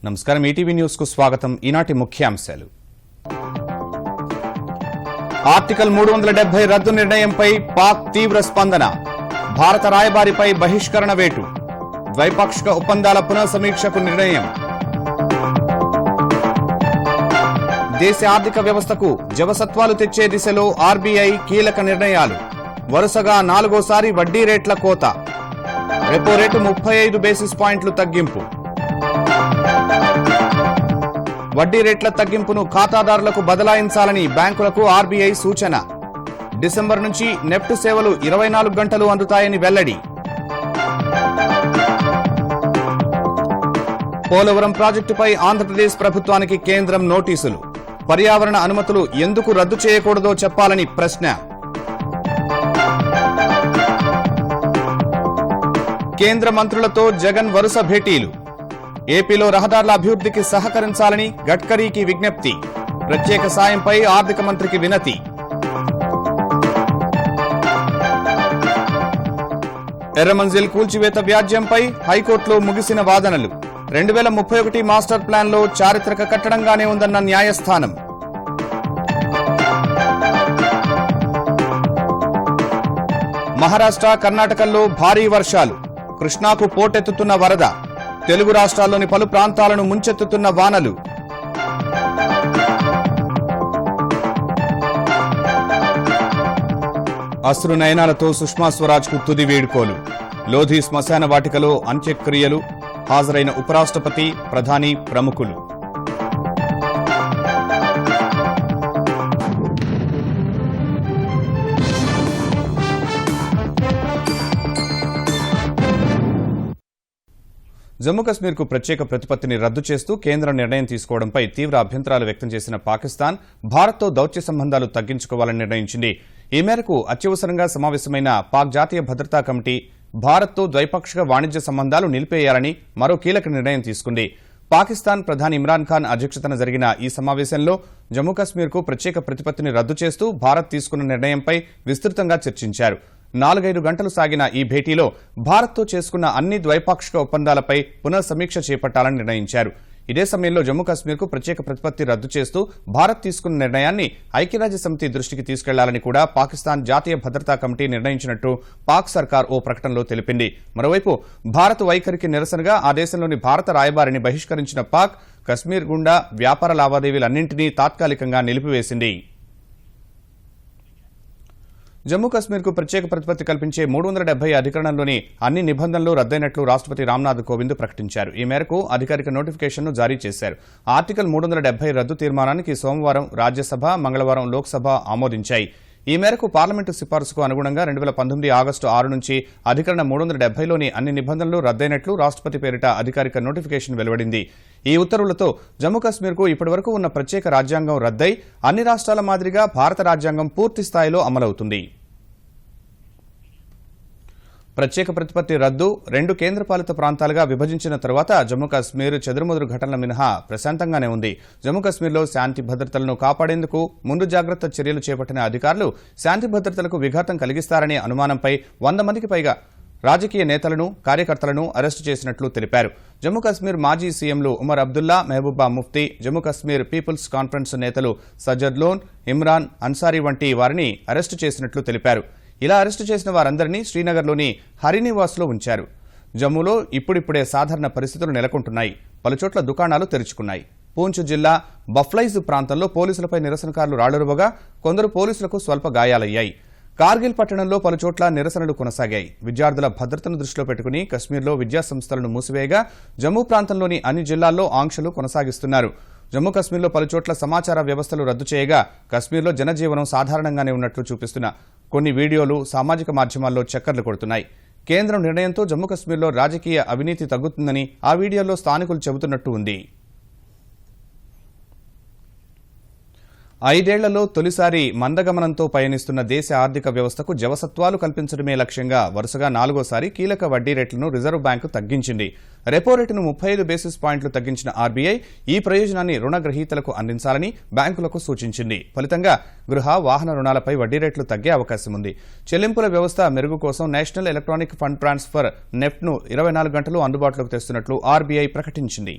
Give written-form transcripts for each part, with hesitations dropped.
నమస్కారం ETV news కు స్వాగతం. ఈనాటి ముఖ్యాంశాలు. ఆర్టికల్ 370 రద్దు నిర్ణయంపై పాక్ తీవ్ర స్పందన. భారత రాయబారిపై బహిష్కరణ వేటు. ద్వైపాక్షిక ఒప్పందాల పునఃసమీక్షకు నిర్ణయం. దేశ ఆర్థిక వ్యవస్థకు జవసత్వాలు తెచ్చే దిశలో ఆర్బీఐ కీలక నిర్ణయాలు. వరుసగా 4వ వడ్డీ రేట్ల కోత. రెపో రేటు 35 బేసిస్ పాయింట్లు తగ్గింపు. వడ్డీ రేట్ల తగ్గింపును ఖాతాదారులకు బదలాయించాలని బ్యాంకులకు ఆర్బీఐ సూచన. డిసెంబర్ నుంచి నెఫ్ట్ సేవలు 24 గంటలు అందుతాయని వెల్లడి. పోలవరం ప్రాజెక్టుపై ఆంధ్రప్రదేశ్ ప్రభుత్వానికి కేంద్రం నోటీసులు. పర్యావరణ అనుమతులు ఎందుకు రద్దు చేయకూడదో చెప్పాలని ప్రశ్న. కేంద్ర మంత్రులతో జగన్ వరుస భేటీలు. ఏపీలో రహదారుల అభివృద్ధికి సహకరించాలని గడ్కరీకి విజ్ఞప్తి. ప్రత్యేక సాయంపై ఆర్థిక మంత్రికి వినతి. ఎర్రమంజిల్ కూల్చివేత వ్యాజ్యంపై హైకోర్టులో ముగిసిన వాదనలు. 2031 మాస్టర్ ప్లాన్లో చారిత్రక కట్టడంగానే ఉందన్న న్యాయస్థానం. మహారాష్ట్ర, కర్ణాటకల్లో భారీ వర్షాలు. కృష్ణాకు పోటెత్తుతున్న వరద. తెలుగు రాష్ట్రాల్లోని పలు ప్రాంతాలను ముంచెత్తుతున్న వానలు. అశ్రు నయనాలతో సుష్మా స్వరాజ్ కు తుది వేడుకోలు. లోధి శ్మశాన వాటికలో అంత్యక్రియలు. హాజరైన ఉపరాష్ట్రపతి, ప్రధాని, ప్రముఖులు. జమ్మూ కశ్మీర్ కు ప్రత్యేక ప్రతిపత్తిని రద్దు చేస్తూ కేంద్రం నిర్ణయం తీసుకోవడంపై తీవ్ర అభ్యంతరాలు వ్యక్తం చేసిన పాకిస్తాన్ భారత్తో దౌత్య సంబంధాలు తగ్గించుకోవాలని నిర్ణయించింది. ఈ మేరకు అత్యవసరంగా సమావేశమైన పాక్ జాతీయ భద్రతా కమిటీ భారత్తో ద్వైపాక్షిక వాణిజ్య సంబంధాలు నిలిపేయాలని మరో కీలక నిర్ణయం తీసుకుంది. పాకిస్తాన్ ప్రధాని ఇమ్రాన్ ఖాన్ అధ్యక్షతన జరిగిన ఈ సమావేశంలో జమ్మూ కశ్మీర్ కు ప్రత్యేక ప్రతిపత్తిని రద్దు చేస్తూ భారత్ తీసుకున్న నిర్ణయంపై విస్తృతంగా చర్చించారు. 4-5 గంటలు సాగిన ఈ భేటీలో భారత్తో చేసుకున్న అన్ని ద్వైపాక్షిక ఒప్పందాలపై పునఃసమీక్ష చేపట్టాలని నిర్ణయించారు. ఇదే సమయంలో జమ్మూ కశ్మీర్ కు ప్రత్యేక ప్రతిపత్తి రద్దు చేస్తూ భారత్ తీసుకున్న నిర్ణయాన్ని ఐక్యరాజ్యసమితి దృష్టికి తీసుకెళ్లాలని కూడా పాకిస్తాన్ జాతీయ భద్రతా కమిటీ నిర్ణయించినట్టు పాక్ సర్కార్ ఓ ప్రకటనలో తెలిపింది. మరోవైపు భారత్ వైఖరికి నిరసనగా ఆ దేశంలోని భారత రాయబారిని బహిష్కరించిన పాక్ కశ్మీర్ గుండా వ్యాపార లావాదేవీలన్నింటినీ తాత్కాలికంగా నిలిపివేసింది. జమ్మూ కశ్మీర్ కు ప్రత్యేక ప్రతిపత్తి కల్పించే 370 అధికరణంలోని అన్ని నిబంధనలు రద్దయినట్లు రాష్ట్రపతి రామ్నాథ్ కోవింద్ ప్రకటించారు. ఈ మేరకు అధికారిక నోటిఫికేషన్ను జారీ చేశారు. ఆర్టికల్ 370 రద్దు తీర్మానానికి సోమవారం రాజ్యసభ, మంగళవారం లోక్సభ ఆమోదించాయి. ఈ మేరకు పార్లమెంటు సిఫార్సుకు అనుగుణంగా 2019 ఆగస్టు 6 నుంచి అధికరణ 370లోని అన్ని నిబంధనలు రద్దయినట్లు రాష్ట్రపతి పేరిట అధికారిక నోటిఫికేషన్ వెలువడింది. ఈ ఉత్తర్వులతో జమ్మూ కశ్మీర్ కు ఇప్పటివరకు ఉన్న ప్రత్యేక రాజ్యాంగం రద్దయి అన్ని రాష్ట్రాల మాదిరిగా భారత రాజ్యాంగం పూర్తి స్థాయిలో అమలవుతుంది. ప్రత్యేక ప్రతిపత్తి రద్దు 2 కేంద్రపాలిత ప్రాంతాలుగా విభజించిన తర్వాత జమ్మూ కశ్మీర్ చెదురుమదురు ఘటనల మినహా ప్రశాంతంగానే ఉంది. జమ్మూ కశ్మీర్లో శాంతి భద్రతలను కాపాడేందుకు ముందు జాగ్రత్త చర్యలు చేపట్టిన అధికారులు శాంతి భద్రతలకు విఘాతం కలిగిస్తారనే అనుమానంపై 100 మందికి పైగా రాజకీయ నేతలను, కార్యకర్తలను అరెస్టు చేసినట్లు తెలిపారు. జమ్మూ కశ్మీర్ మాజీ సీఎంలు ఉమర్ అబ్దుల్లా, మెహబూబా ముఫ్తీ, జమ్మూ కశ్మీర్ పీపుల్స్ కాన్ఫరెన్స్ నేతలు సజ్జద్ లోన్, ఇమ్రాన్ అన్సారీ వంటి వారిని అరెస్టు చేసినట్లు తెలిపారు. ఇలా అరెస్టు చేసిన వారందరినీ శ్రీనగర్లోని హరినివాస్లో ఉంచారు. జమ్మూలో ఇప్పుడిప్పుడే సాధారణ పరిస్థితులు నెలకొంటున్నాయి. పలుచోట్ల దుకాణాలు తెరుచుకున్నాయి. పూంచ్ జిల్లా బఫ్లైజ్ ప్రాంతంలో పోలీసులపై నిరసనకారులు రాళ్లురువగా కొందరు పోలీసులకు స్వల్ప గాయాలయ్యాయి. కార్గిల్ పట్టణంలో పలుచోట్ల నిరసనలు కొనసాగాయి. విద్యార్థుల భద్రతను దృష్టిలో పెట్టుకుని కశ్మీర్లో విద్యాసంస్థలను మూసివేయగా జమ్మూ ప్రాంతంలోని అన్ని జిల్లాల్లో ఆంక్షలు కొనసాగిస్తున్నారు. జమ్మూ కశ్మీర్లో పలుచోట్ల సమాచార వ్యవస్థలు రద్దు చేయగా కశ్మీర్లో జనజీవనం సాధారణంగానే ఉన్నట్లు చూపిస్తున్న కొన్ని వీడియోలు సామాజిక మాధ్యమాల్లో చక్కర్లు కొడుతున్నాయి. కేంద్రం నిర్ణయంతో జమ్మూ కశ్మీర్లో రాజకీయ అవినీతి తగ్గుతుందని ఆ వీడియోల్లో స్థానికులు చెబుతున్నట్టు ఉంది. 5 ఏళ్లలో తొలిసారి మందగమనంతో పయనిస్తున్న దేశ ఆర్థిక వ్యవస్థకు జవసత్వాలు కల్పించడమే లక్ష్యంగా వరుసగా 4వ కీలక వడ్డీ రేట్లను రిజర్వ్ బ్యాంకు తగ్గించింది. రెపో రేటును 35 బేసిస్ పాయింట్లు తగ్గించిన ఆర్బీఐ ఈ ప్రయోజనాన్ని రుణగ్రహీతలకు అందించాలని బ్యాంకులకు సూచించింది. ఫలితంగా గృహ, వాహన రుణాలపై వడ్డీ రేట్లు తగ్గే అవకాశం ఉంది. చెల్లింపుల వ్యవస్థ మెరుగు కోసం నేషనల్ ఎలక్ట్రానిక్ ఫండ్ ట్రాన్స్ఫర్ నెఫ్ట్ను 24 గంటలు అందుబాటులోకి తెస్తున్నట్లు ఆర్బీఐ ప్రకటించింది.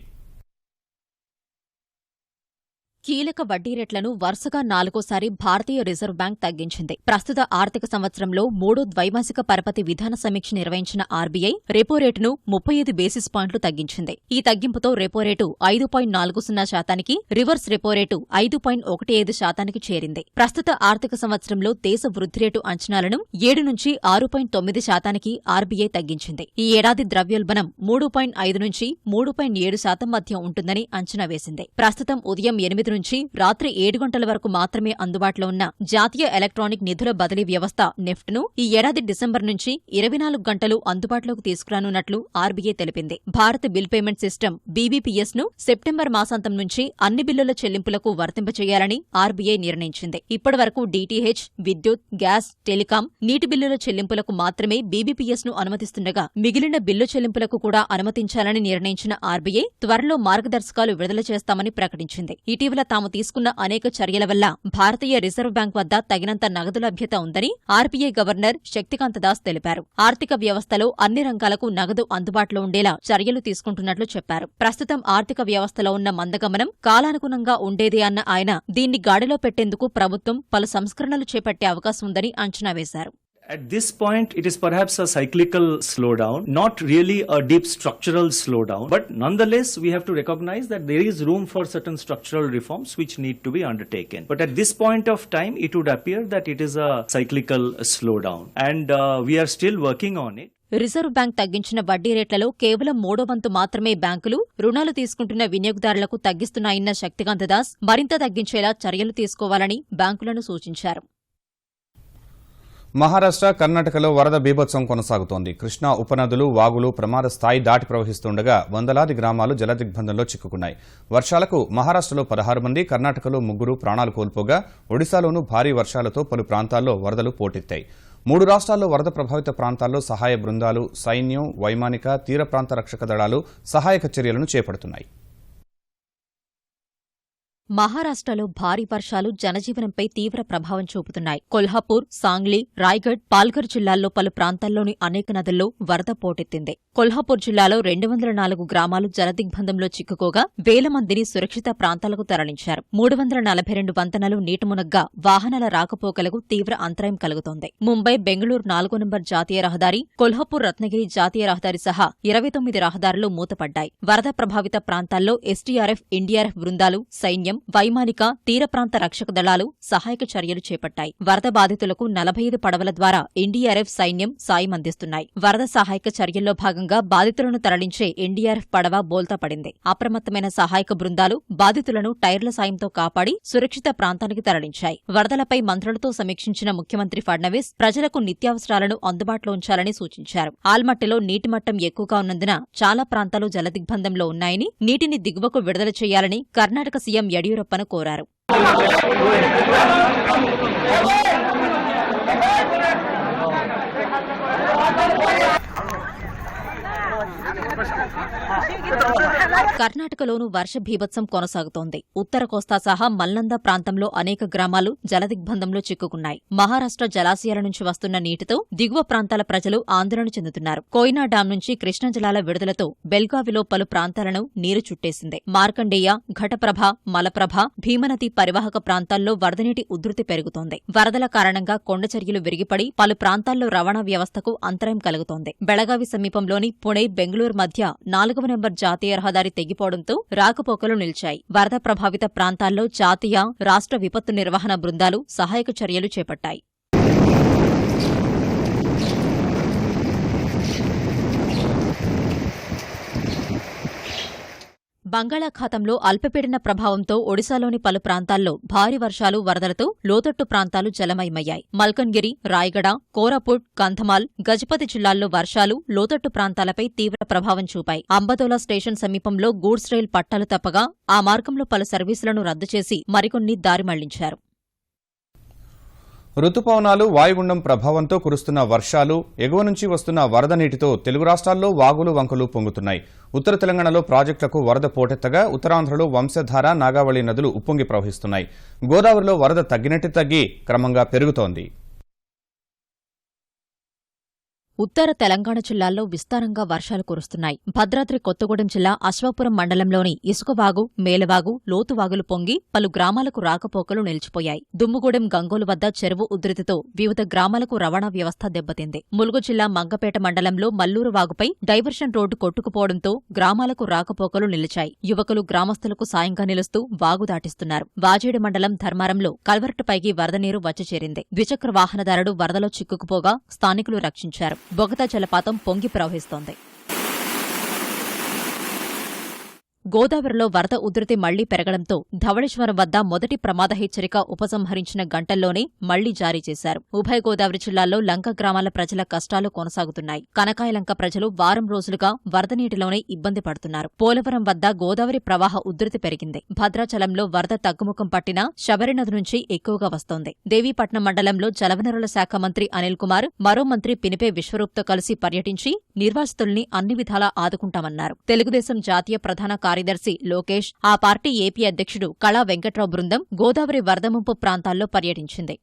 కీలక వడ్డీ రేట్లను వరుసగా 4వసారి భారతీయ రిజర్వ్ బ్యాంక్ తగ్గించింది. ప్రస్తుత ఆర్థిక సంవత్సరంలో 3వ ద్వైమాసిక పరపతి విధాన సమీక్ష నిర్వహించిన ఆర్బీఐ రెపో రేటును 35 బేసిస్ పాయింట్లు తగ్గించింది. ఈ తగ్గింపుతో repo rate 5.40% reverse repo rate 5.15% చేరింది. ప్రస్తుత ఆర్థిక సంవత్సరంలో దేశ వృద్ధి రేటు అంచనాలను 7 నుంచి 6.9% ఆర్బీఐ తగ్గించింది. ఈ ఏడాది ద్రవ్యోల్బణం 3.5 నుంచి 3.7% మధ్య ఉంటుందని అంచనా వేసింది. ప్రస్తుతం ఉదయం 8 నుంచి రాత్రి 7 గంటల వరకు మాత్రమే అందుబాటులో ఉన్న జాతీయ ఎలక్ట్రానిక్ నిధుల బదిలీ వ్యవస్థ నెఫ్ట్ ను ఈ ఏడాది డిసెంబర్ నుంచి 24 గంటలు అందుబాటులోకి తీసుకురానున్నట్లు ఆర్బీఐ తెలిపింది. Bharat bill payment system BBPS ను సెప్టెంబర్ మాసాంతం నుంచి అన్ని బిల్లుల చెల్లింపులకు వర్తింపచేయాలని ఆర్బీఐ నిర్ణయించింది. ఇప్పటివరకు డీటీహెచ్, విద్యుత్, గ్యాస్, టెలికాం, నీటి బిల్లుల చెల్లింపులకు మాత్రమే బీబీపీఎస్ ను అనుమతిస్తుండగా మిగిలిన బిల్లు చెల్లింపులకు కూడా అనుమతించాలని నిర్ణయించిన ఆర్బీఐ త్వరలో మార్గదర్శకాలు విడుదల చేస్తామని ప్రకటించింది. ఇటీవల తాము తీసుకున్న అనేక చర్యల వల్ల భారతీయ రిజర్వ్ బ్యాంక్ వద్ద తగినంత నగదు లభ్యత ఉందని ఆర్బీఐ గవర్నర్ శక్తికాంత దాస్ తెలిపారు. ఆర్థిక వ్యవస్థలో అన్ని రంగాలకు నగదు అందుబాటులో ఉండేలా చర్యలు తీసుకుంటున్నట్లు చెప్పారు. ప్రస్తుతం ఆర్థిక వ్యవస్థలో ఉన్న మందగమనం కాలానుగుణంగా ఉండేదే అన్న ఆయన దీన్ని గాడిలో పెట్టేందుకు ప్రభుత్వం పలు సంస్కరణలు చేపట్టే అవకాశం ఉందని అంచనా వేశారు. At this point, it is perhaps a cyclical slowdown, not really a deep structural slowdown, but nonetheless, we have to recognize that there is room for certain structural reforms which need to be undertaken. But at this point of time, it would appear that it is a cyclical slowdown, and we are still working on it. Reserve bank తగ్గించిన వడ్డీ రేట్లలో కేవలం 3వ వంతు మాత్రమే బ్యాంకులు రుణాలు తీసుకుంటున్న వినియోగదారులకు తగ్గిస్తున్నాయన్న శక్తికాంత దాస్ మరింత తగ్గించేలా చర్యలు తీసుకోవాలని బ్యాంకులను సూచించారు. మహారాష్ట్ర, కర్ణాటకలో వరద బీభత్సం కొనసాగుతోంది. కృష్ణా ఉపనదులు, వాగులు ప్రమాద స్థాయి దాటి ప్రవహిస్తుండగా వందలాది గ్రామాలు జలదిగ్బంధంలో చిక్కుకున్నాయి. వర్షాలకు మహారాష్ట్రలో 16 మంది, కర్ణాటకలో 3 ప్రాణాలు కోల్పోగా ఒడిశాలోనూ భారీ వర్షాలతో పలు ప్రాంతాల్లో వరదలు పోటెత్తాయి. 3 రాష్ట్రాల్లో వరద ప్రభావిత ప్రాంతాల్లో సహాయ బృందాలు, సైన్యం, వైమానిక, తీర ప్రాంత రక్షక దళాలు సహాయక చర్యలను చేపడుతున్నాయి. మహారాష్ట్రలో భారీ వర్షాలు జనజీవనంపై తీవ్ర ప్రభావం చూపుతున్నాయి. కొల్హాపూర్, సాంగ్లీ, రాయ్గఢ్, పాల్ఘర్ జిల్లాల్లో పలు ప్రాంతాల్లోని అనేక నదుల్లో వరద పోటెత్తింది. కొల్హాపూర్ జిల్లాలో 204 గ్రామాలు జలదిగ్బంధంలో చిక్కుకోగా వేల మందిని సురక్షిత ప్రాంతాలకు తరలించారు. 342 వంతెనలు నీటమునగ్గా వాహనాల రాకపోకలకు తీవ్ర అంతరాయం కలుగుతోంది. ముంబై, బెంగళూరు 4వ నంబర్ జాతీయ రహదారి, కొల్హాపూర్, రత్నగిరి జాతీయ రహదారి సహా 29 రహదారులు మూతపడ్డాయి. వరద ప్రభావిత ప్రాంతాల్లో ఎస్డీఆర్ఎఫ్, ఎన్డీఆర్ఎఫ్ బృందాలు, సైన్యం, వైమానిక, తీర ప్రాంత రక్షక దళాలు సహాయక చర్యలు చేపట్టాయి. వరద బాధితులకు 45 పడవల ద్వారా ఎన్డీఆర్ఎఫ్, సైన్యం సాయం అందిస్తున్నాయి. వరద సహాయక చర్యల్లో భాగంగా బాధితులను తరలించే ఎన్డీఆర్ఎఫ్ పడవ బోల్తా పడింది. అప్రమత్తమైన సహాయక బృందాలు బాధితులను టైర్ల సాయంతో కాపాడి సురక్షిత ప్రాంతానికి తరలించాయి. వరదలపై మంత్రులతో సమీక్షించిన ముఖ్యమంత్రి ఫడ్నవీస్ ప్రజలకు నిత్యావసరాలను అందుబాటులో ఉంచాలని సూచించారు. ఆల్మట్టిలో నీటి మట్టం ఎక్కువగా ఉన్నందున చాలా ప్రాంతాలు జలదిగ్బంధంలో ఉన్నాయని, నీటిని దిగువకు విడుదల చేయాలని కర్ణాటక సీఎం యడియూరప్పను కోరారు. కర్ణాటకలోనూ వర్ష భీభత్సం కొనసాగుతోంది. ఉత్తర కోస్తా సహా మల్నంద ప్రాంతంలో అనేక గ్రామాలు జలదిగ్బంధంలో చిక్కుకున్నాయి. మహారాష్ట్ర జలాశయాల నుంచి వస్తున్న నీటితో దిగువ ప్రాంతాల ప్రజలు ఆందోళన చెందుతున్నారు. కోయినా డాం నుంచి కృష్ణా జలాల విడుదలతో బెల్గావిలో పలు ప్రాంతాలను నీరు చుట్టేసింది. మార్కండేయ, ఘటప్రభ, మలప్రభ, భీమనది పరివాహక ప్రాంతాల్లో వరదనీటి ఉధృతి పెరుగుతోంది. వరదల కారణంగా కొండచర్యలు విరిగిపడి పలు ప్రాంతాల్లో రవాణా వ్యవస్థకు అంతరాయం కలుగుతోంది. బెళగావి సమీపంలోని పుణె, బెంగళూరు మధ్య 4వ నంబర్ జాతీయ రహదారి తెగిపోవడంతో రాకపోకలు నిలిచాయి. వరద ప్రభావిత ప్రాంతాల్లో జాతీయ, రాష్ట్ర విపత్తు నిర్వహణ బృందాలు సహాయక చర్యలు చేపట్టాయి. బంగాళాఖాతంలో అల్పపీడన ప్రభావంతో ఒడిశాలోని పలు ప్రాంతాల్లో భారీ వర్షాలు, వరదలతో లోతట్టు ప్రాంతాలు జలమయమయ్యాయి. మల్కన్గిరి, రాయగడ, కోరాపుట్, కంధమాల్, గజపతి జిల్లాల్లో వర్షాలు లోతట్టు ప్రాంతాలపై తీవ్ర ప్రభావం చూపాయి. అంబదోలా స్టేషన్ సమీపంలో గూడ్స్ రైల్ పట్టాలు తప్పగా ఆ మార్గంలో పలు సర్వీసులను రద్దు చేసి మరికొన్ని దారి మళ్లించారు. రుతుపవనాలు, వాయుగుండం ప్రభావంతో కురుస్తున్న వర్షాలు, ఎగువ నుంచి వస్తున్న వరద నీటితో తెలుగు రాష్ట్రాల్లో వాగులు, వంకలు పొంగుతున్నాయి. ఉత్తర తెలంగాణలో ప్రాజెక్టులకు వరద పోటెత్తగా ఉత్తరాంధ్రలో వంశధార, నాగావళి నదులు ఉప్పొంగి ప్రవహిస్తున్నాయి. గోదావరిలో వరద తగ్గినట్టు తగ్గి క్రమంగా పెరుగుతోంది. ఉత్తర తెలంగాణ జిల్లాల్లో విస్తారంగా వర్షాలు కురుస్తున్నాయి. భద్రాద్రి కొత్తగూడెం జిల్లా అశ్వాపురం మండలంలోని ఇసుకవాగు, మేలవాగు, లోతువాగులు పొంగి పలు గ్రామాలకు రాకపోకలు నిలిచిపోయాయి. దుమ్ముగూడెం గంగోలు వద్ద చెరువు ఉధృతితో వివిధ గ్రామాలకు రవాణా వ్యవస్థ దెబ్బతింది. ములుగు జిల్లా మంగపేట మండలంలో మల్లూరు వాగుపై డైవర్షన్ రోడ్డు కొట్టుకుపోవడంతో గ్రామాలకు రాకపోకలు నిలిచాయి. యువకులు గ్రామస్తులకు సాయంగా నిలుస్తూ వాగు దాటిస్తున్నారు. వాజేడు మండలం ధర్మారంలో కల్వర్టుపైకి వరద నీరు వచ్చి చేరింది. ద్విచక్ర వాహనదారుడు వరదలో చిక్కుకుపోగా స్థానికులు రక్షించారు. బొగతా జలపాతం పొంగి ప్రవహిస్తోంది. గోదావరిలో వరద ఉధృతి మళ్లీ పెరగడంతో ధవళేశ్వరం వద్ద మొదటి ప్రమాద హెచ్చరిక ఉపసంహరించిన గంటల్లోనే మళ్లీ జారీ చేశారు. ఉభయ గోదావరి జిల్లాల్లో లంక గ్రామాల ప్రజల కష్టాలు కొనసాగుతున్నాయి. కనకాయలంక ప్రజలు వారం రోజులుగా వరద నీటిలోనే ఇబ్బంది పడుతున్నారు. పోలవరం వద్ద గోదావరి ప్రవాహ ఉధృతి పెరిగింది. భద్రాచలంలో వరద తగ్గుముఖం పట్టినా శబరి నది నుంచి ఎక్కువగా వస్తోంది. దేవీపట్నం మండలంలో జలవనరుల శాఖ మంత్రి అనిల్ కుమార్, మరో మంత్రి పినిపే విశ్వరూప్తో కలిసి పర్యటించి నిర్వాసితుల్ని అన్ని విధాలా ఆదుకుంటామన్నారు. తెలుగుదేశం జాతీయ ప్రధాన కార్యదర్శి లోకేష్, ఆ పార్టీ ఏపీ అధ్యక్షుడు కళా వెంకట్రావు బృందం గోదావరి వరద ముంపు ప్రాంతాల్లో పర్యటించింది.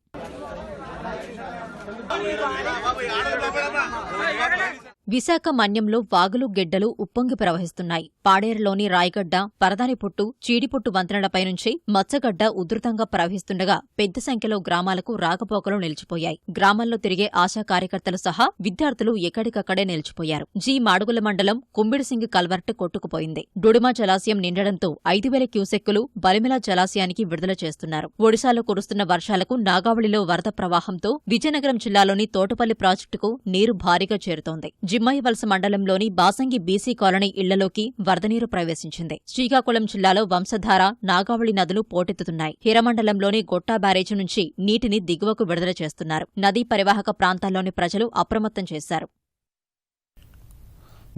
విశాఖ మన్యంలో వాగులు, గెడ్డలు ఉప్పొంగి ప్రవహిస్తున్నాయి. పాడేరులోని రాయగడ్డ, పరదానిపుట్టు, చీడిపుట్టు వంతెనలపై నుంచి మచ్చగడ్డ ఉధృతంగా ప్రవహిస్తుండగా పెద్ద సంఖ్యలో గ్రామాలకు రాకపోకలు నిలిచిపోయాయి. గ్రామాల్లో తిరిగే ఆశా కార్యకర్తలు సహా విద్యార్థులు ఎక్కడికక్కడే నిలిచిపోయారు. మాడుగుల మండలం కుంబిడిసింగి కల్వర్ట్ కొట్టుకుపోయింది. డుడుమా జలాశయం నిండడంతో 5,000 క్యూసెక్కులు బలిమిలా జలాశయానికి విడుదల చేస్తున్నారు. ఒడిశాలో కురుస్తున్న వర్షాలకు నాగావళిలో వరద ప్రవాహంతో విజయనగరం జిల్లాలోని తోటపల్లి ప్రాజెక్టుకు నీరు భారీగా చేరుతోంది. జిమ్మాయివలస మండలంలోని బాసంగి బీసీ కాలనీ ఇళ్లలోకి వరదనీరు ప్రవేశించింది. శ్రీకాకుళం జిల్లాలో వంశధార, నాగావళి నదులు పోటెత్తుతున్నాయి. హిరమండలంలోని గొట్టా బ్యారేజీ నుంచి నీటిని దిగువకు విడుదల చేస్తున్నారు. నదీ పరివాహక ప్రాంతాల్లోని ప్రజలు అప్రమత్తం చేశారు.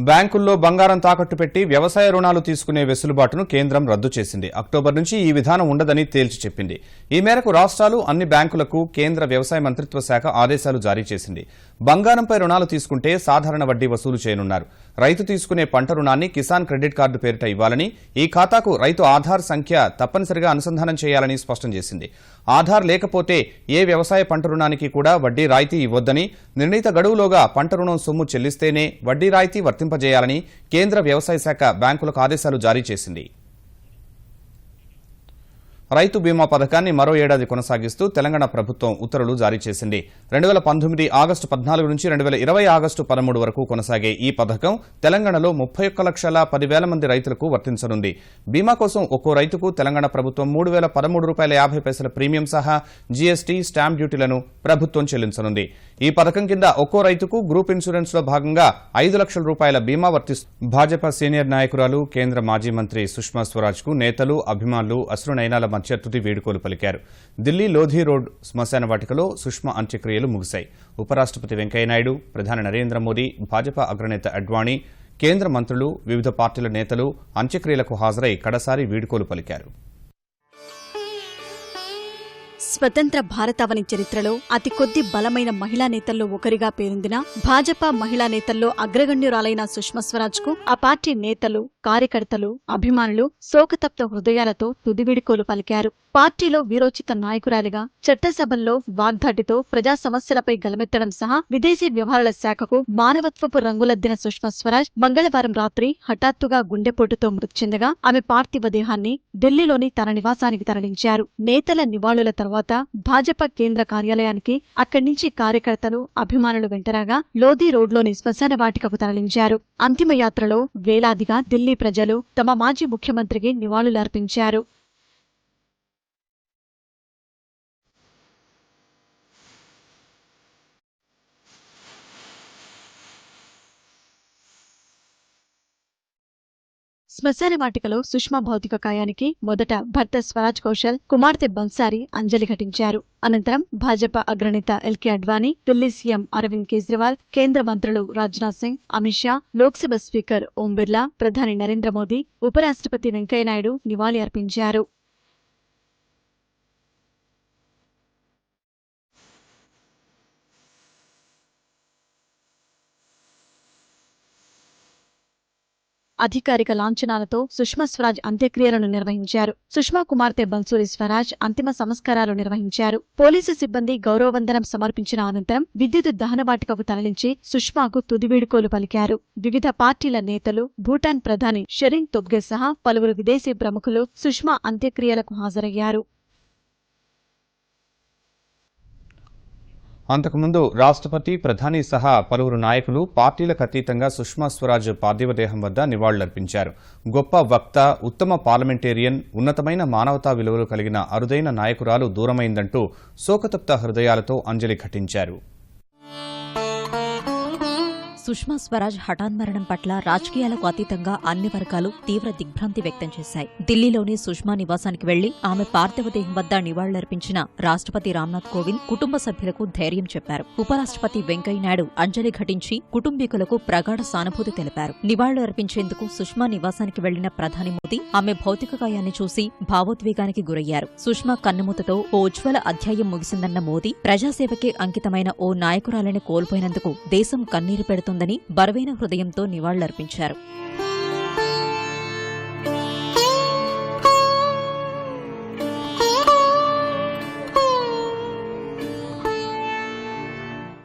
బ్యాంకుల్లో బంగారం తాకట్టు పెట్టి వ్యవసాయ రుణాలు తీసుకునే వెసులుబాటును కేంద్రం రద్దు చేసింది. అక్టోబర్ నుంచి ఈ విధానం ఉండదని తేల్చి చెప్పింది. ఈ మేరకు రాష్ట్రాలు, అన్ని బ్యాంకులకు కేంద్ర వ్యవసాయ మంత్రిత్వ శాఖ ఆదేశాలు జారీ చేసింది. బంగారంపై రుణాలు తీసుకుంటే సాధారణ వడ్డీ వసూలు చేయనున్నారు. రైతు తీసుకునే పంట రుణాన్ని కిసాన్ క్రెడిట్ కార్డు పేరిట ఇవ్వాలని, ఈ ఖాతాకు రైతు ఆధార్ సంఖ్య తప్పనిసరిగా అనుసంధానం చేయాలని స్పష్టం చేసింది. ఆధార్ లేకపోతే ఏ వ్యవసాయ పంట రుణానికి కూడా వడ్డీ రాయితీ ఇవ్వొద్దని, నిర్ణీత గడువులోగా పంట రుణం సొమ్ము చెల్లిస్తేనే వడ్డీ రాయితీ వర్తింపజేయాలని కేంద్ర వ్యవసాయ శాఖ బ్యాంకులకు ఆదేశాలు జారీ చేసింది. రైతు బీమా పథకాన్ని మరో ఏడాది కొనసాగిస్తూ తెలంగాణ ప్రభుత్వం ఉత్తర్వులు జారీ చేసింది. 2019 ఆగస్టు 14 నుంచి 2020 ఆగస్టు 13 వరకు కొనసాగే ఈ పథకం తెలంగాణలో 31,10,000 మంది రైతులకు వర్తించనుంది. బీమా కోసం ఒక్కో రైతుకు తెలంగాణ ప్రభుత్వం ₹3,013.50 ప్రీమియం సహా జీఎస్టీ, స్టాంప్ డ్యూటీలను ప్రభుత్వం చెల్లించనుంది. ఈ పథకం కింద ఒక్కో రైతుకు గ్రూప్ ఇన్సూరెన్స్ లో భాగంగా ₹5,00,000 బీమా వర్తిస్తుంది. భాజపా సీనియర్ నాయకురాలు, కేంద్ర మాజీ మంత్రి సుష్మా స్వరాజ్ కు నేతలు, అభిమానులు అశ్రునయనాల మధ్య తుది వీడ్కోలు పలికారు. ఢిల్లీ లోధి రోడ్ శ్మశాన వాటికలో సుష్మా అంత్యక్రియలు ముగిశాయి. ఉపరాష్ట్రపతి వెంకయ్యనాయుడు, ప్రధాని నరేంద్ర మోదీ, భాజపా అగ్రనేత అడ్వాణీ, కేంద్ర మంత్రులు, వివిధ పార్టీల నేతలు అంత్యక్రియలకు హాజరై కడసారి వీడ్కోలు పలికారు. స్వతంత్ర భారతావని చరిత్రలో అతి కొద్ది బలమైన మహిళా నేతల్లో ఒకరిగా పేరొందిన భాజపా మహిళా నేతల్లో అగ్రగణ్యురాలైన సుష్మా స్వరాజ్ కు ఆ పార్టీ నేతలు, కార్యకర్తలు, అభిమానులు శోకతప్త హృదయాలతో తుదివిడుకోలు పలికారు. పార్టీలో వీరోచిత నాయకురాలిగా, చట్టసభల్లో వాగ్దాటితో ప్రజా సమస్యలపై గలమెత్తడం సహా విదేశీ వ్యవహారాల శాఖకు మానవత్వపు రంగులద్దిన సుష్మా స్వరాజ్ మంగళవారం రాత్రి హఠాత్తుగా గుండెపోటుతో మృతి చెందగా ఆమె పార్థివ దేహాన్ని ఢిల్లీలోని తన నివాసానికి తరలించారు. నేతల నివాళుల తర్వాత భాజపా కేంద్ర కార్యాలయానికి అక్కడి నుంచి కార్యకర్తలు, అభిమానులు వెంటరాగా లోధి రోడ్లోని శ్మశాన వాటికకు తరలించారు. అంతిమయాత్రలో వేలాదిగా ఢిల్లీ ప్రజలు తమ మాజీ ముఖ్యమంత్రికి నివాళులర్పించారు. శ్మశాన వాటికలో సుష్మా భౌతిక కాయానికి మొదట భర్త స్వరాజ్ కౌశల్, కుమార్తె బన్సారీ అంజలి ఘటించారు. అనంతరం భాజపా అగ్రనేత ఎల్కే అడ్వాణీ, ఢిల్లీ సీఎం అరవింద్ కేజ్రీవాల్, కేంద్ర మంత్రులు రాజ్నాథ్ సింగ్, అమిత్ షా, లోక్సభ స్పీకర్ ఓం బిర్లా, ప్రధాని నరేంద్ర మోదీ, ఉపరాష్ట్రపతి వెంకయ్యనాయుడు నివాళి అర్పించారు. అధికారిక లాంఛనాలతో సుష్మా స్వరాజ్ అంత్యక్రియలను నిర్వహించారు. సుష్మా కుమార్తె బన్సూరి స్వరాజ్ అంతిమ సంస్కారాలు నిర్వహించారు. పోలీసు సిబ్బంది గౌరవవందనం సమర్పించిన అనంతరం విద్యుత్ దహనవాటికకు తరలించి సుష్మాకు తుది వేడుకోలు పలికారు. వివిధ పార్టీల నేతలు, భూటాన్ ప్రధాని షెరింగ్ తొబ్గే సహా పలువురు విదేశీ ప్రముఖులు సుష్మా అంత్యక్రియలకు హాజరయ్యారు. అంతకుముందు రాష్ట్రపతి, ప్రధాని సహా పలువురు నాయకులు పార్టీలకు అతీతంగా సుష్మా స్వరాజ్ పార్థివదేహం వద్ద నివాళులర్పించారు. గొప్ప వక్త, ఉత్తమ పార్లమెంటేరియన్, ఉన్నతమైన మానవతా విలువలు కలిగిన అరుదైన నాయకురాలు దూరమైందంటూ శోకతప్త హృదయాలతో అంజలి ఘటించారు. సుష్మా స్వరాజ్ హఠాన్మరణం పట్ల రాజకీయాలకు అతీతంగా అన్ని వర్గాలు తీవ్ర దిగ్భ్రాంతి వ్యక్తం చేశాయి. ఢిల్లీలోని సుష్మా నివాసానికి వెళ్లి ఆమె పార్థివదేహం వద్ద నివాళులర్పించిన రాష్ట్రపతి రామ్నాథ్ కోవింద్ కుటుంబ సభ్యులకు ధైర్యం చెప్పారు. ఉపరాష్ట్రపతి వెంకయ్యనాయుడు అంజలి ఘటించి కుటుంబీకులకు ప్రగాఢ సానుభూతి తెలిపారు. నివాళులర్పించేందుకు సుష్మా నివాసానికి వెళ్లిన ప్రధాని మోదీ ఆమె భౌతిక కాయాన్ని చూసి భావోద్వేగానికి గురయ్యారు. సుష్మా కన్నుమూతతో ఓ ఉజ్వల అధ్యాయం ముగిసిందన్న మోదీ ప్రజాసేవకే అంకితమైన ఓ నాయకురాలిని కోల్పోయినందుకు దేశం కన్నీరు పెడుతోందని బరువైన హృదయంతో నివాళులర్పించారు.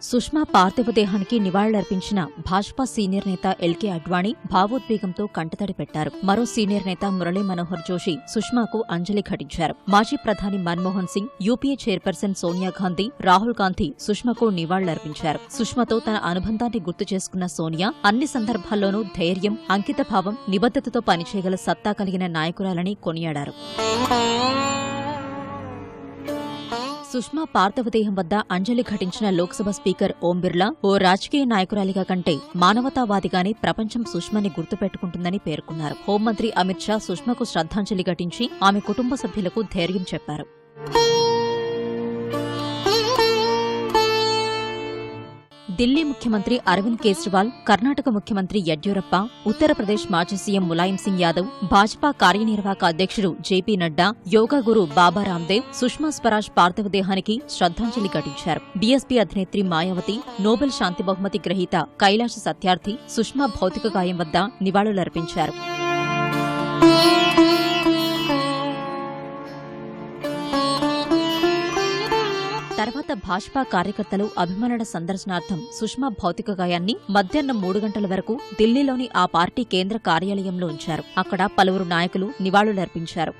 సుష్మా పార్థివదేహానికి నివాళులర్పించిన భాజపా సీనియర్ నేత ఎల్కే అడ్వాణీ భావోద్వేగంతో కంటతడి పెట్టారు. మరో సీనియర్ నేత మురళీ మనోహర్ జోషి సుష్మాకు అంజలి ఘటించారు. మాజీ ప్రధాని మన్మోహన్ సింగ్, యూపీఏ చైర్పర్సన్ సోనియా గాంధీ, రాహుల్ గాంధీ సుష్మాకు నివాళులర్పించారు. సుష్మాతో తన అనుబంధాన్ని గుర్తు చేసుకున్న సోనియా అన్ని సందర్భాల్లోనూ ధైర్యం, అంకితభావం, నిబద్ధతతో పనిచేయగల సత్తా కలిగిన నాయకురాలని కొనియాడారు. సుష్మా పార్థివదేహం వద్ద అంజలి ఘటించిన లోక్సభ స్పీకర్ ఓం బిర్లా ఓ రాజకీయ నాయకురాలిగా కంటే మానవతావాదిగానే ప్రపంచం సుష్మాని గుర్తుపెట్టుకుంటుందని పేర్కొన్నారు. హోంమంత్రి అమిత్ షా సుష్మాకు శ్రద్ధాంజలి ఘటించి ఆమె కుటుంబ సభ్యులకు ధైర్యం చెప్పారు. ఢిల్లీ ముఖ్యమంత్రి అరవింద్ కేజ్రీవాల్, కర్ణాటక ముఖ్యమంత్రి యడ్యూరప్ప, ఉత్తరప్రదేశ్ మాజీ సీఎం ములాయం సింగ్ యాదవ్, భాజపా కార్యనిర్వాహక అధ్యక్షుడు జేపీ నడ్డా, యోగా గురు బాబా రామ్దేవ్ సుష్మా స్వరాజ్ పార్థివదేహానికి శ్రద్ధాంజలి ఘటించారు. బీఎస్పీ అధినేత్రి మాయావతి, నోబెల్ శాంతి బహుమతి గ్రహీత కైలాష్ సత్యార్థి సుష్మా భౌతిక కాయం వద్ద నివాళులర్పించారు. తర్వాత భాజపా కార్యకర్తలు అభిమానుల సందర్శనార్థం సుష్మా భౌతిక కాయాన్ని మధ్యాహ్నం 3 గంటల వరకు ఢిల్లీలోని ఆ పార్టీ కేంద్ర కార్యాలయంలో ఉంచారు. అక్కడ పలువురు నాయకులు నివాళులర్పించారు.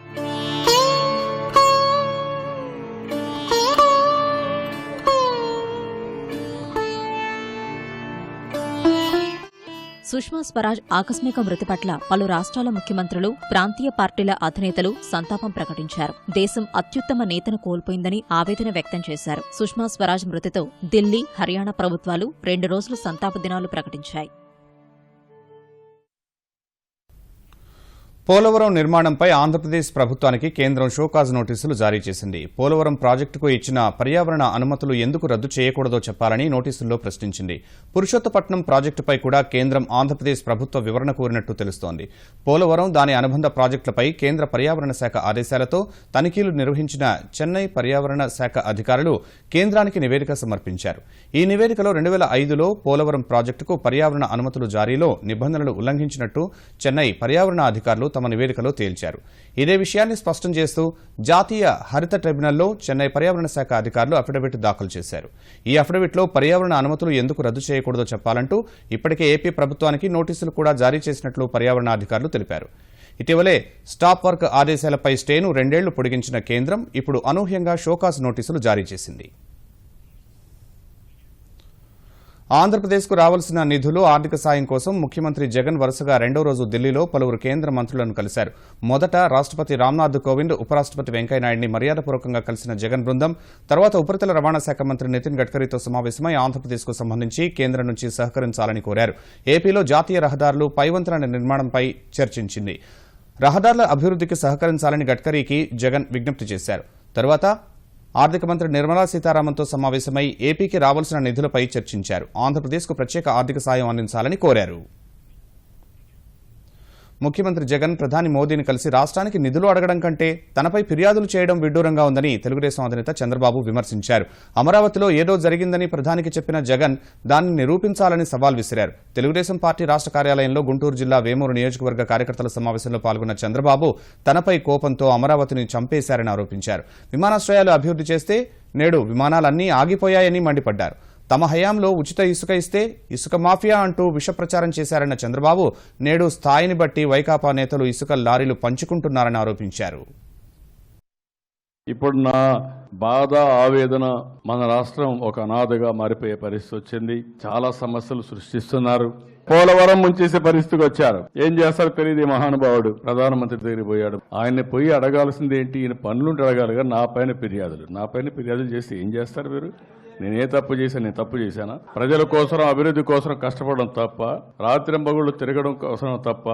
సుష్మా స్వరాజ్ ఆకస్మిక మృతి పట్ల పలు రాష్ట్రాల ముఖ్యమంత్రులు, ప్రాంతీయ పార్టీల అధినేతలు సంతాపం ప్రకటించారు. దేశం అత్యుత్తమ నేతను కోల్పోయిందని ఆవేదన వ్యక్తం చేశారు. సుష్మా స్వరాజ్ మృతితో ఢిల్లీ, హర్యానా ప్రభుత్వాలు 2 రోజులు సంతాప దినాలు ప్రకటించాయి. పోలవరం నిర్మాణంపై ఆంధ్రప్రదేశ్ ప్రభుత్వానికి కేంద్రం షోకాజ్ నోటీసులు జారీ చేసింది. పోలవరం ప్రాజెక్టుకు ఇచ్చిన పర్యావరణ అనుమతులు ఎందుకు రద్దు చేయకూడదో చెప్పాలని నోటీసుల్లో ప్రశ్నించింది. పురుషోత్తపట్నం ప్రాజెక్టుపై కూడా కేంద్రం ఆంధ్రప్రదేశ్ ప్రభుత్వ వివరణ కోరినట్టు తెలుస్తోంది. పోలవరం, దాని అనుబంధ ప్రాజెక్టులపై కేంద్ర పర్యావరణ శాఖ ఆదేశాలతో తనిఖీలు నిర్వహించిన చెన్నై పర్యావరణ శాఖ అధికారులు కేంద్రానికి నివేదిక సమర్పించారు. ఈ నివేదికలో 2005లో పోలవరం ప్రాజెక్టుకు పర్యావరణ అనుమతులు జారీలో నిబంధనలు ఉల్లంఘించినట్టు చెన్నై పర్యావరణ అధికారులు తమ నివేదికలో తేల్చారు. ఇదే విషయాన్ని స్పష్టం చేస్తూ జాతీయ హరిత ట్రిబ్యునల్లో చెన్నై పర్యావరణ శాఖ అధికారులు అఫిడవిట్ దాఖలు చేశారు. ఈ అఫిడవిట్లో పర్యావరణ అనుమతులు ఎందుకు రద్దు చేయకూడదో చెప్పాలంటూ ఇప్పటికే ఏపీ ప్రభుత్వానికి నోటీసులు కూడా జారీ చేసినట్లు పర్యావరణ అధికారులు తెలిపారు. ఇటీవలే స్టాప్ వర్క్ ఆదేశాలపై స్టేను 2 ఏళ్లు పొడిగించిన కేంద్రం ఇప్పుడు అనూహ్యంగా షోకాజ్ నోటీసులు జారీ చేసింది. ఆంధ్రప్రదేశ్కు రావాల్సిన నిధులు, ఆర్థిక సాయం కోసం ముఖ్యమంత్రి జగన్ వరుసగా 2వ రోజు ఢిల్లీలో పలువురు కేంద్ర మంత్రులను కలిశారు. మొదట రాష్ట్రపతి రామ్నాథ్ కోవింద్, ఉపరాష్ట్రపతి వెంకయ్యనాయుడిని మర్యాదపూర్వకంగా కలిసిన జగన్ బృందం తర్వాత ఉపరితల రవాణా శాఖ మంత్రి నితిన్ గడ్కరీతో సమావేశమై ఆంధ్రప్రదేశ్కు సంబంధించి కేంద్రం నుంచి సహకరించాలని కోరారు. ఏపీలో జాతీయ రహదారులు, పైవంతెనల నిర్మాణంపై చర్చించింది. రహదారుల అభివృద్ధికి సహకరించాలని గడ్కరీకి జగన్ విజ్ఞప్తి చేశారు. తర్వాత ఆర్థిక మంత్రి నిర్మలా సీతారామన్తో సమావేశమై ఏపీకి రావాల్సిన నిధులపై చర్చించారు. ఆంధ్రప్రదేశ్కు ప్రత్యేక ఆర్థిక సాయం అందించాలని కోరారు. ముఖ్యమంత్రి జగన్ ప్రధాని మోదీని కలిసి రాష్ట్రానికి నిధులు అడగడం కంటే తనపై ఫిర్యాదులు చేయడం విడ్డూరంగా ఉందని తెలుగుదేశం అధినేత చంద్రబాబు విమర్శించారు. అమరావతిలో ఏదో జరిగిందని ప్రధానికి చెప్పిన జగన్ దాన్ని నిరూపించాలని సవాల్ విసిరారు. తెలుగుదేశం పార్టీ రాష్ట్ర కార్యాలయంలో గుంటూరు జిల్లా వేమూరు నియోజకవర్గ కార్యకర్తల సమావేశంలో పాల్గొన్న చంద్రబాబు తనపై కోపంతో అమరావతిని చంపేశారని ఆరోపించారు. విమానాశ్రయాలు అభివృద్ధి చేస్తే నేడు విమానాలన్నీ ఆగిపోయాయని మండిపడ్డారు. తమ హయాంలో ఉచిత ఇసుక ఇస్తే ఇసుక మాఫియా అంటూ విష ప్రచారం చేశారన్న చంద్రబాబు నేడు స్థాయిని బట్టి వైకాపా నేతలు ఇసుక లారీలు పంచుకుంటున్నారని ఆరోపించారు. ఇప్పుడు నా బాధ ఆవేదన, మన రాష్ట్రం ఒక అనాథగా మారిపోయే పరిస్థితి వచ్చింది. చాలా సమస్యలు సృష్టిస్తున్నారు. పోలవరం ముంచేసే పరిస్థితికి వచ్చారు. ఏం చేస్తారో తెలియదు. ఈ మహానుభావుడు ప్రధానమంత్రి దగ్గరికి పోయాడు. ఆయన్ని పోయి అడగాల్సింది ఏంటి? ఈయన పనులుంటే అడగాలిగా. నా పైన ఫిర్యాదులు చేస్తే ఏం చేస్తారు మీరు? నేనే తప్పు చేశాను? నేను తప్పు చేశానా? ప్రజల కోసం, అభివృద్ధి కోసం కష్టపడడం తప్ప, రాత్రింబగుళ్ళు తిరగడం కోసం తప్ప,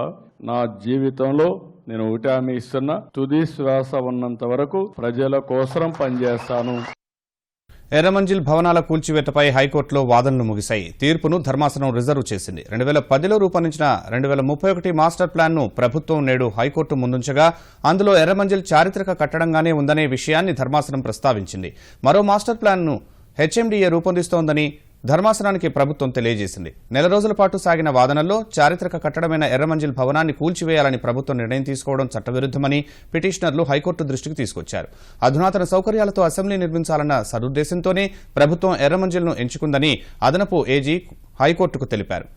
నా జీవితంలో నేను ఒకటి హామీ ఇస్తున్నా, తుది శ్వాస ఉన్నంత వరకు ప్రజల కోసం పనిచేస్తాను. ఎర్రమంజిల్ భవనాల కూల్చివేతపై హైకోర్టులో వాదనలు ముగిశాయి. తీర్పును ధర్మాసనం రిజర్వ్ చేసింది. 2010లో రూపొందించిన 2031 మాస్టర్ ప్లాన్ను ప్రభుత్వం నేడు హైకోర్టు ముందుంచగా అందులో ఎర్రమంజిల్ చారిత్రక కట్టడంగానే ఉందనే విషయాన్ని ధర్మాసనం ప్రస్తావించింది. మరో మాస్టర్ ప్లాన్ను హెచ్ఎండీఏ రూపొందిస్తోందని ధర్మాసనానికి ప్రభుత్వం తెలియజేసింది. నెల రోజుల పాటు సాగిన వాదనల్లో చారిత్రక కట్టడమైన ఎర్రమంజిల్ భవనాన్ని కూల్చివేయాలని ప్రభుత్వం నిర్ణయం తీసుకోవడం చట్టవిరుద్దమని పిటిషనర్లు హైకోర్టు దృష్టికి తీసుకొచ్చారు. అధునాతన సౌకర్యాలతో అసెంబ్లీ నిర్మించాలన్న సదుద్దేశంతోనే ప్రభుత్వం ఎర్రమంజిల్ను ఎంచుకుందని అదనపు ఏజీ హైకోర్టుకు తెలిపారు.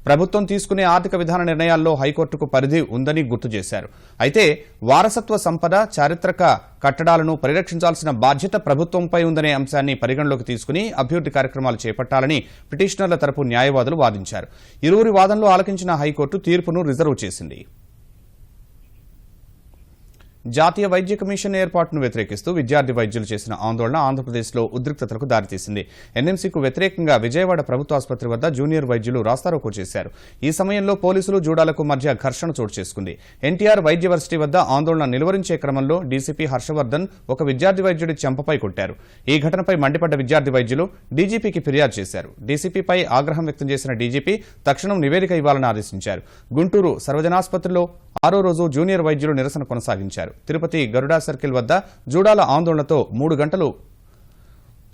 ప్రభుత్వం తీసుకునే ఆర్థిక విధాన నిర్ణయాల్లో హైకోర్టుకు పరిధి ఉందని గుర్తు చేశారు. అయితే వారసత్వ సంపద, చారిత్రక కట్టడాలను పరిరక్షించాల్సిన బాధ్యత ప్రభుత్వంపై ఉందనే అంశాన్ని పరిగణలోకి తీసుకుని అభివృద్ధి కార్యక్రమాలు చేపట్టాలని పిటిషనర్ల తరపు న్యాయవాదులు వాదించారు. ఇరువురి వాదనలు ఆలకించిన హైకోర్టు తీర్పును రిజర్వ్ చేసింది. జాతీయ వైద్య కమిషన్ ఏర్పాటును వ్యతిరేకిస్తూ విద్యార్థి వైద్యులు చేసిన ఆందోళన ఆంధ్రప్రదేశ్లో ఉద్రిక్తతలకు దారితీసింది. ఎన్ఎంసీకు వ్యతిరేకంగా విజయవాడ ప్రభుత్వ ఆసుపత్రి వద్ద జూనియర్ వైద్యులు రాస్తారోకో చేశారు. ఈ సమయంలో పోలీసులు, జూడాలకు మధ్య ఘర్షణ చోటు చేసుకుంది. ఎన్టీఆర్ వైద్య వర్సిటీ వద్ద ఆందోళన నిలువరించే క్రమంలో డీసీపీ హర్షవర్ధన్ ఒక విద్యార్థి వైద్యుడి చెంపపై కొట్టారు. ఈ ఘటనపై మండిపడ్డ విద్యార్థి వైద్యులు డీజీపీకి ఫిర్యాదు చేశారు. డీసీపీపై ఆగ్రహం వ్యక్తం చేసిన డీజీపీ తక్షణం నివేదిక ఇవ్వాలని ఆదేశించారు. గుంటూరు సర్వజనాసుపత్రిలో 6వ రోజు జూనియర్ వైద్యులు నిరసన కొనసాగించారు. తిరుపతి గరుడా సర్కిల్ వద్ద జూడాల ఆందోళనతో 3 గంటలు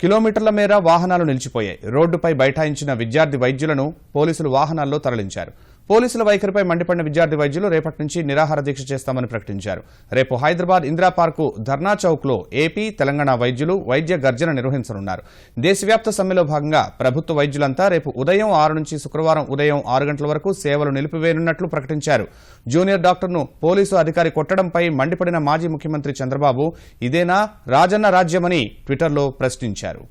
కిలోమీటర్ల మేర వాహనాలు నిలిచిపోయాయి. రోడ్డుపై బైఠాయించిన విద్యార్థి వైద్యులను పోలీసులు వాహనాల్లో తరలించారు. పోలీసుల వైఖరిపై మండిపడిన విద్యార్థి వైద్యులు రేపటి నుంచి నిరాహార దీక్ష చేస్తామని ప్రకటించారు. రేపు హైదరాబాద్ ఇందిరా పార్కు ధర్నా చౌక్లో ఏపీ, తెలంగాణ వైద్యులు వైద్య గర్జన నిర్వహించనున్నారు. దేశవ్యాప్త సమ్మెలో భాగంగా ప్రభుత్వ వైద్యులంతా రేపు ఉదయం 6 నుంచి శుక్రవారం ఉదయం 6 గంటల వరకు సేవలు నిలిపివేయనున్నట్లు ప్రకటించారు. జూనియర్ డాక్టర్ను పోలీసు అధికారి కొట్టడంపై మండిపడిన మాజీ ముఖ్యమంత్రి చంద్రబాబు ఇదేనా రాజన్న రాజ్యమని ట్విట్టర్లో ప్రశ్నించారు.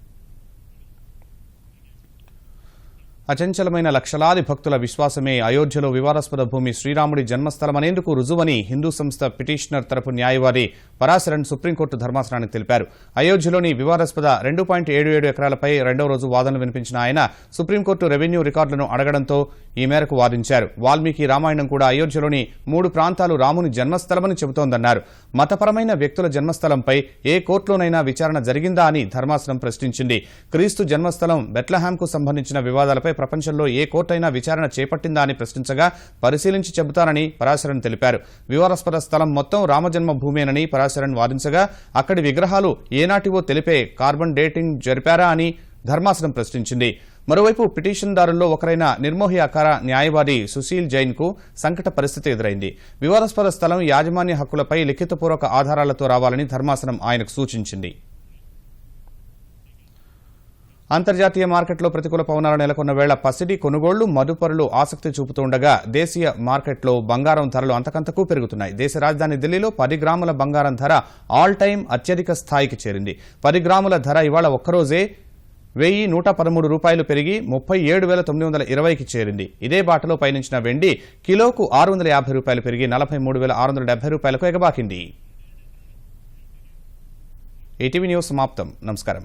అచంచలమైన లక్షలాది భక్తుల విశ్వాసమే అయోధ్యలో వివాదాస్పద భూమి శ్రీరాముడి జన్మస్థలమనేందుకు రుజువని హిందూ సంస్థ పిటిషనర్ తరపు న్యాయవాది పరాశరణ్ సుప్రీంకోర్టు ధర్మాసనానికి తెలిపారు. అయోధ్యలోని వివాదాస్పద 2.77 ఎకరాలపై 2వ రోజు వాదనలు వినిపించిన ఆయన సుప్రీంకోర్టు రెవెన్యూ రికార్డులను అడగడంతో ఈ మేరకు వాదించారు. వాల్మీకి రామాయణం కూడా అయోధ్యలోని 3 ప్రాంతాలు రాముని జన్మస్థలమని చెబుతోందన్నారు. మతపరమైన వ్యక్తుల జన్మస్థలంపై ఏ కోర్టులోనైనా విచారణ జరిగిందా అని ధర్మాసనం ప్రశ్నించింది. క్రీస్తు జన్మస్థలం బెత్లెహాంకు సంబంధించిన వివాదాలపై ప్రపంచంలో ఏ కోర్టైనా విచారణ చేపట్టిందా అని ప్రశ్నించగా పరిశీలించి చెబుతానని పరాశరణ్ తెలిపారు. వివాదాస్పద స్థలం మొత్తం రామజన్మ భూమేనని పరాశరణ్ వాదించగా అక్కడి విగ్రహాలు ఏనాటివో తెలిపే కార్బన్ డేటింగ్ జరిపారా అని ధర్మాసనం ప్రశ్నించింది. మరోవైపు పిటిషన్దారుల్లో ఒకరైన నిర్మోహి అఖార న్యాయవాది సుశీల్ జైన్కు సంకట పరిస్థితి ఎదురైంది. వివాదాస్పద స్థలం యాజమాన్య హక్కులపై లిఖితపూర్వక ఆధారాలతో రావాలని ధర్మాసనం ఆయనకు సూచించింది. అంతర్జాతీయ మార్కెట్లో ప్రతికూల పవనాలు నెలకొన్న వేళ పసిడి కొనుగోళ్లు, మదుపరులు ఆసక్తి చూపుతుండగా దేశీయ మార్కెట్లో బంగారం ధరలు అంతకంతకు పెరుగుతున్నాయి. దేశ రాజధాని ఢిల్లీలో 10 గ్రాముల బంగారం ధర ఆల్ టైమ్ అత్యధిక స్థాయికి చేరింది. 10 గ్రాముల ధర ఇవాళ ఒక్కరోజే 1,113 రూపాయలు పెరిగి 37,920కి చేరింది. ఇదే బాటలో పయనించిన వెండి కిలోకు 650 రూపాయలు పెరిగి 43,670 రూపాయలకు ఎగబాకింది. ఈటీవీ న్యూస్ సమాప్తం. నమస్కారం.